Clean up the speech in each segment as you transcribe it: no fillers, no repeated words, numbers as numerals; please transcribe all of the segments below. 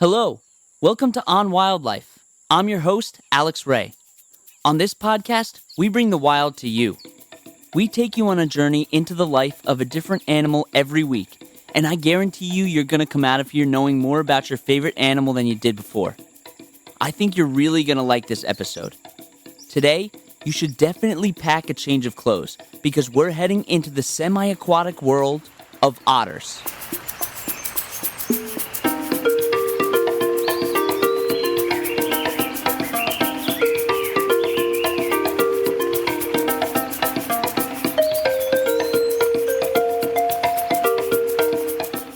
Hello, welcome to On Wildlife. I'm your host, Alex Ray. On this podcast, we bring the wild to you. We take you on a journey into the life of a different animal every week, and I guarantee you're going to come out of here knowing more about your favorite animal than you did before. I think you're really going to like this episode. Today, you should definitely pack a change of clothes because we're heading into the semi-aquatic world of otters.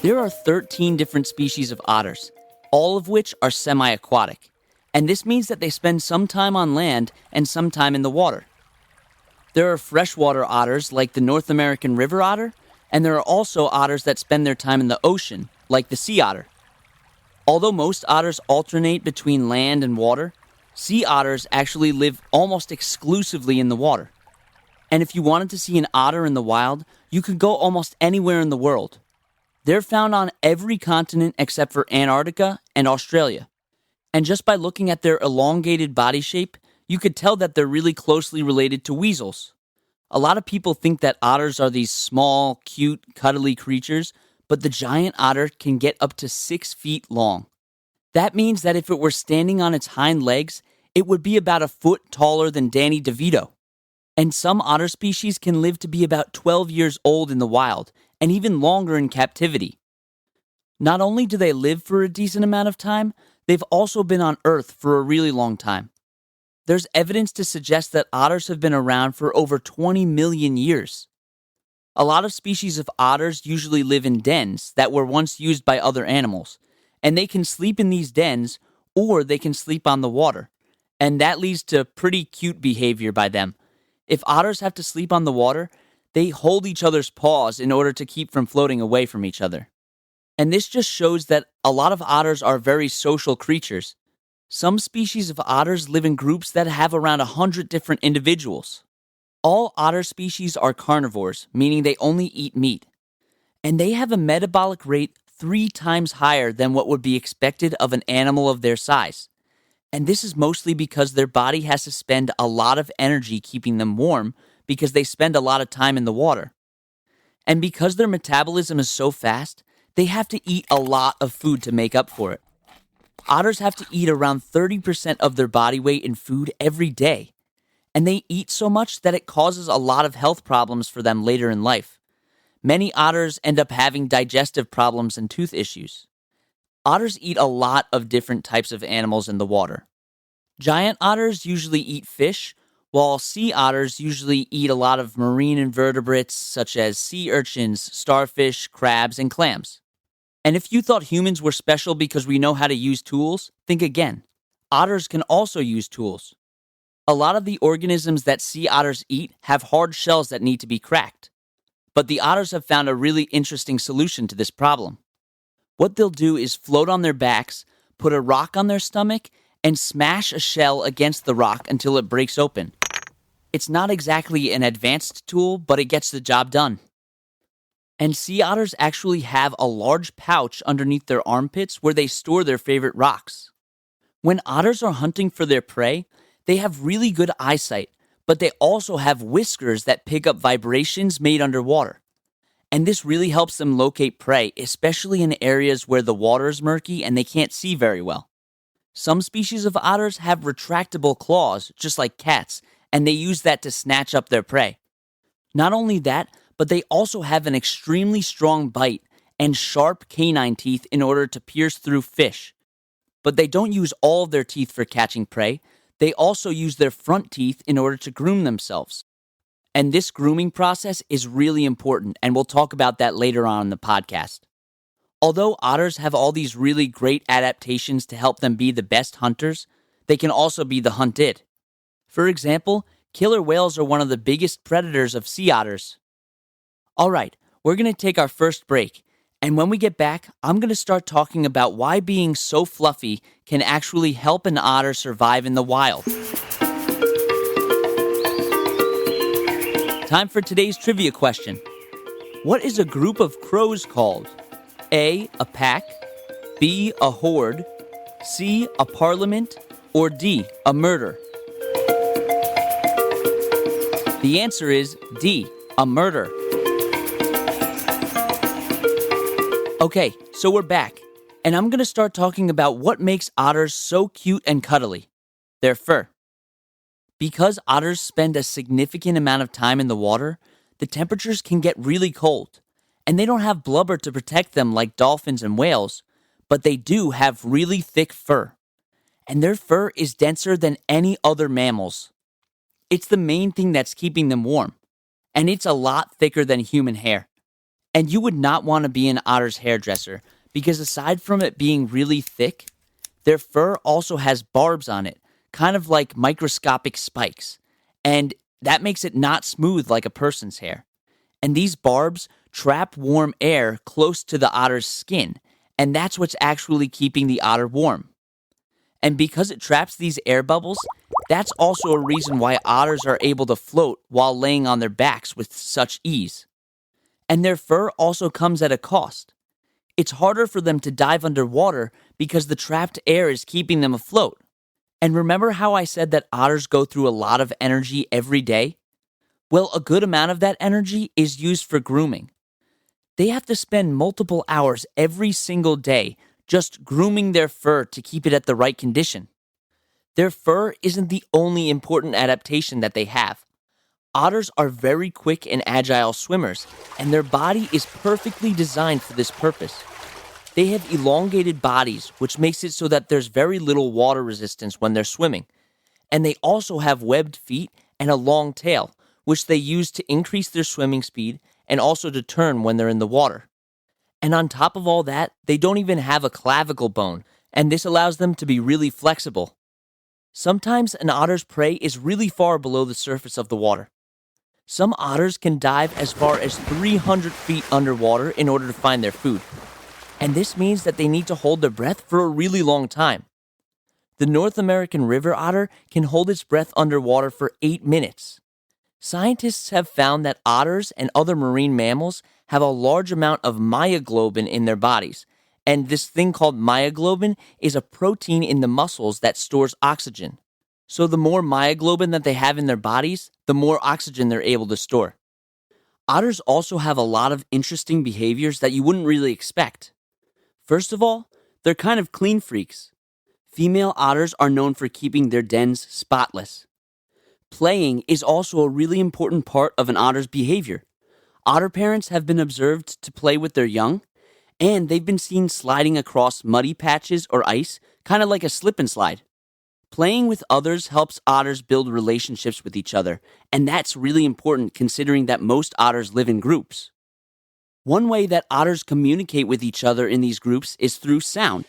There are 13 different species of otters, all of which are semi-aquatic, and this means that they spend some time on land and some time in the water. There are freshwater otters like the North American river otter, and there are also otters that spend their time in the ocean, like the sea otter. Although most otters alternate between land and water, sea otters actually live almost exclusively in the water. And if you wanted to see an otter in the wild, you could go almost anywhere in the world. They're found on every continent except for Antarctica and Australia. And just by looking at their elongated body shape, you could tell that they're really closely related to weasels. A lot of people think that otters are these small, cute, cuddly creatures, but the giant otter can get up to 6 feet long. That means that if it were standing on its hind legs, it would be about a foot taller than Danny DeVito. And some otter species can live to be about 12 years old in the wild, and even longer in captivity. Not only do they live for a decent amount of time, they've also been on Earth for a really long time. There's evidence to suggest that otters have been around for over 20 million years. A lot of species of otters usually live in dens that were once used by other animals, and they can sleep in these dens or they can sleep on the water, and that leads to pretty cute behavior by them. If otters have to sleep on the water, they hold each other's paws in order to keep from floating away from each other. And this just shows that a lot of otters are very social creatures. Some species of otters live in groups that have around 100 different individuals. All otter species are carnivores, meaning they only eat meat. And they have a metabolic rate 3 times higher than what would be expected of an animal of their size. And this is mostly because their body has to spend a lot of energy keeping them warm because they spend a lot of time in the water. And because their metabolism is so fast, they have to eat a lot of food to make up for it. Otters have to eat around 30% of their body weight in food every day. And they eat so much that it causes a lot of health problems for them later in life. Many otters end up having digestive problems and tooth issues. Otters eat a lot of different types of animals in the water. Giant otters usually eat fish, while sea otters usually eat a lot of marine invertebrates such as sea urchins, starfish, crabs, and clams. And if you thought humans were special because we know how to use tools, think again. Otters can also use tools. A lot of the organisms that sea otters eat have hard shells that need to be cracked. But the otters have found a really interesting solution to this problem. What they'll do is float on their backs, put a rock on their stomach, and smash a shell against the rock until it breaks open. It's not exactly an advanced tool, but it gets the job done. And sea otters actually have a large pouch underneath their armpits where they store their favorite rocks. When otters are hunting for their prey, they have really good eyesight, but they also have whiskers that pick up vibrations made underwater. And this really helps them locate prey, especially in areas where the water is murky and they can't see very well. Some species of otters have retractable claws, just like cats, and they use that to snatch up their prey. Not only that, but they also have an extremely strong bite and sharp canine teeth in order to pierce through fish. But they don't use all of their teeth for catching prey. They also use their front teeth in order to groom themselves. And this grooming process is really important, and we'll talk about that later on in the podcast. Although otters have all these really great adaptations to help them be the best hunters, they can also be the hunted. For example, killer whales are one of the biggest predators of sea otters. All right, we're going to take our first break, and when we get back, I'm going to start talking about why being so fluffy can actually help an otter survive in the wild. Time for today's trivia question. What is a group of crows called? A pack, B, a horde, C, a parliament, or D, a murder? The answer is D, a murder. Okay, so we're back, and I'm going to start talking about what makes otters so cute and cuddly: their fur. Because otters spend a significant amount of time in the water, the temperatures can get really cold, and they don't have blubber to protect them like dolphins and whales, but they do have really thick fur, and their fur is denser than any other mammals. It's the main thing that's keeping them warm, and it's a lot thicker than human hair. And you would not want to be an otter's hairdresser because aside from it being really thick, their fur also has barbs on it, kind of like microscopic spikes, and that makes it not smooth like a person's hair. And these barbs trap warm air close to the otter's skin, and that's what's actually keeping the otter warm. And because it traps these air bubbles, that's also a reason why otters are able to float while laying on their backs with such ease. And their fur also comes at a cost. It's harder for them to dive underwater because the trapped air is keeping them afloat. And remember how I said that otters go through a lot of energy every day? Well, a good amount of that energy is used for grooming. They have to spend multiple hours every single day just grooming their fur to keep it at the right condition. Their fur isn't the only important adaptation that they have. Otters are very quick and agile swimmers, and their body is perfectly designed for this purpose. They have elongated bodies, which makes it so that there's very little water resistance when they're swimming. And they also have webbed feet and a long tail, which they use to increase their swimming speed and also to turn when they're in the water. And on top of all that, they don't even have a clavicle bone, and this allows them to be really flexible. Sometimes an otter's prey is really far below the surface of the water. Some otters can dive as far as 300 feet underwater in order to find their food. And this means that they need to hold their breath for a really long time. The North American river otter can hold its breath underwater for 8 minutes. Scientists have found that otters and other marine mammals have a large amount of myoglobin in their bodies, and this thing called myoglobin is a protein in the muscles that stores oxygen. So the more myoglobin that they have in their bodies, the more oxygen they're able to store. Otters also have a lot of interesting behaviors that you wouldn't really expect. First of all, they're kind of clean freaks. Female otters are known for keeping their dens spotless. Playing is also a really important part of an otter's behavior. Otter parents have been observed to play with their young, and they've been seen sliding across muddy patches or ice, kind of like a slip and slide. Playing with others helps otters build relationships with each other, and that's really important considering that most otters live in groups. One way that otters communicate with each other in these groups is through sound.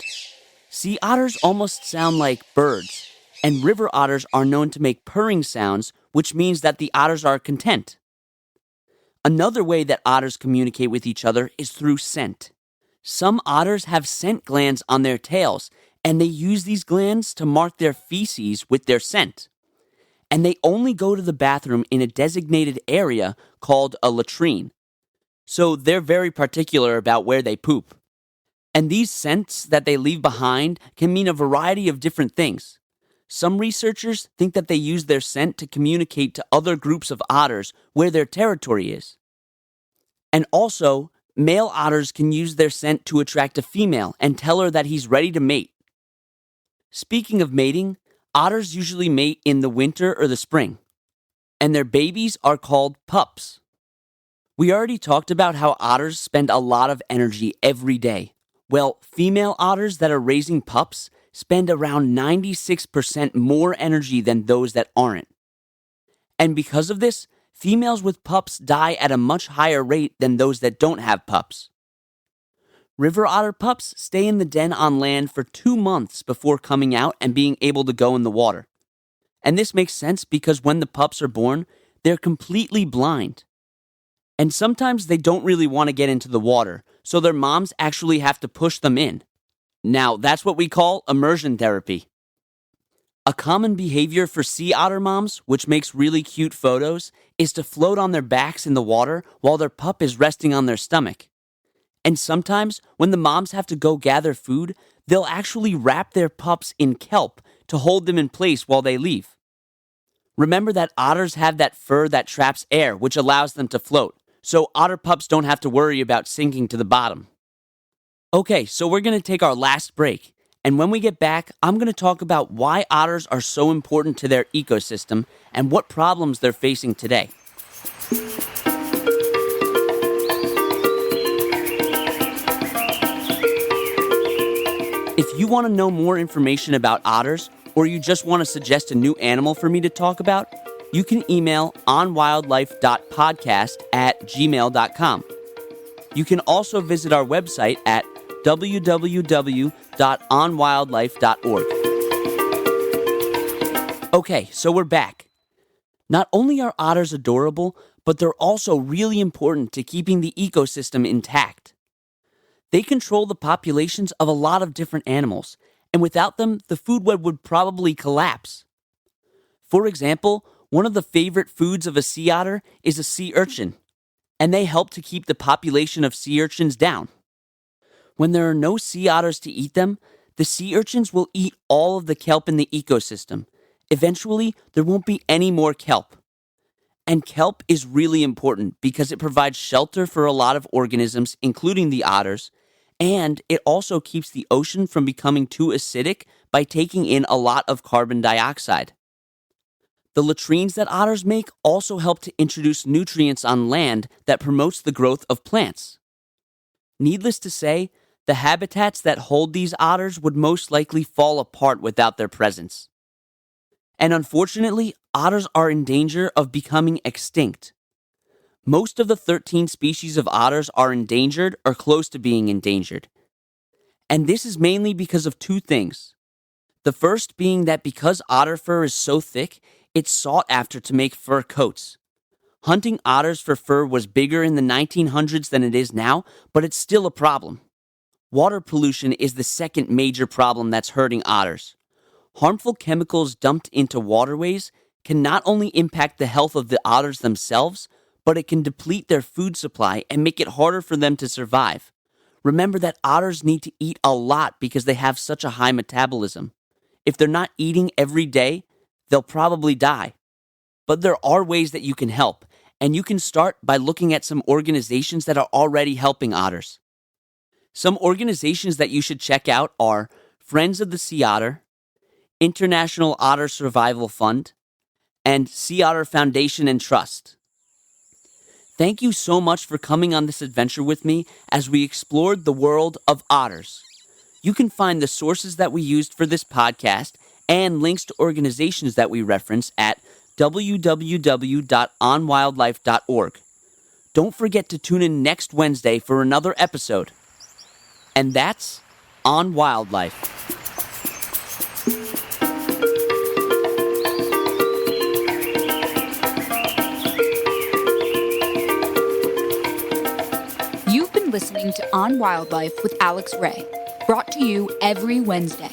Sea otters almost sound like birds, and river otters are known to make purring sounds, which means that the otters are content. Another way that otters communicate with each other is through scent. Some otters have scent glands on their tails, and they use these glands to mark their feces with their scent. And they only go to the bathroom in a designated area called a latrine. So they're very particular about where they poop. And these scents that they leave behind can mean a variety of different things. Some researchers think that they use their scent to communicate to other groups of otters where their territory is. And also, male otters can use their scent to attract a female and tell her that he's ready to mate. Speaking of mating, otters usually mate in the winter or the spring, and their babies are called pups. We already talked about how otters spend a lot of energy every day. Well, female otters that are raising pups spend around 96% more energy than those that aren't. And because of this, females with pups die at a much higher rate than those that don't have pups. River otter pups stay in the den on land for 2 months before coming out and being able to go in the water. And this makes sense because when the pups are born, they're completely blind. And sometimes they don't really want to get into the water, so their moms actually have to push them in. Now, that's what we call immersion therapy. A common behavior for sea otter moms, which makes really cute photos, is to float on their backs in the water while their pup is resting on their stomach. And sometimes, when the moms have to go gather food, they'll actually wrap their pups in kelp to hold them in place while they leave. Remember that otters have that fur that traps air, which allows them to float, so otter pups don't have to worry about sinking to the bottom. Okay, so we're going to take our last break, and when we get back, I'm going to talk about why otters are so important to their ecosystem and what problems they're facing today. If you want to know more information about otters, or you just want to suggest a new animal for me to talk about, you can email onwildlife.podcast@gmail.com. You can also visit our website at www.onwildlife.org. Okay, so we're back. Not only are otters adorable, but they're also really important to keeping the ecosystem intact. They control the populations of a lot of different animals, and without them, the food web would probably collapse. For example, one of the favorite foods of a sea otter is a sea urchin, and they help to keep the population of sea urchins down. When there are no sea otters to eat them, the sea urchins will eat all of the kelp in the ecosystem. Eventually, there won't be any more kelp. And kelp is really important because it provides shelter for a lot of organisms, including the otters, and it also keeps the ocean from becoming too acidic by taking in a lot of carbon dioxide. The latrines that otters make also help to introduce nutrients on land that promotes the growth of plants. Needless to say, the habitats that hold these otters would most likely fall apart without their presence. And unfortunately, otters are in danger of becoming extinct. Most of the 13 species of otters are endangered or close to being endangered. And this is mainly because of two things. The first being that because otter fur is so thick, it's sought after to make fur coats. Hunting otters for fur was bigger in the 1900s than it is now, but it's still a problem. Water pollution is the second major problem that's hurting otters. Harmful chemicals dumped into waterways can not only impact the health of the otters themselves, but it can deplete their food supply and make it harder for them to survive. Remember that otters need to eat a lot because they have such a high metabolism. If they're not eating every day, they'll probably die. But there are ways that you can help, and you can start by looking at some organizations that are already helping otters. Some organizations that you should check out are Friends of the Sea Otter, International Otter Survival Fund, and Sea Otter Foundation and Trust. Thank you so much for coming on this adventure with me as we explored the world of otters. You can find the sources that we used for this podcast and links to organizations that we reference at www.onwildlife.org. Don't forget to tune in next Wednesday for another episode. And that's On Wildlife. You've been listening to On Wildlife with Alex Ray, brought to you every Wednesday.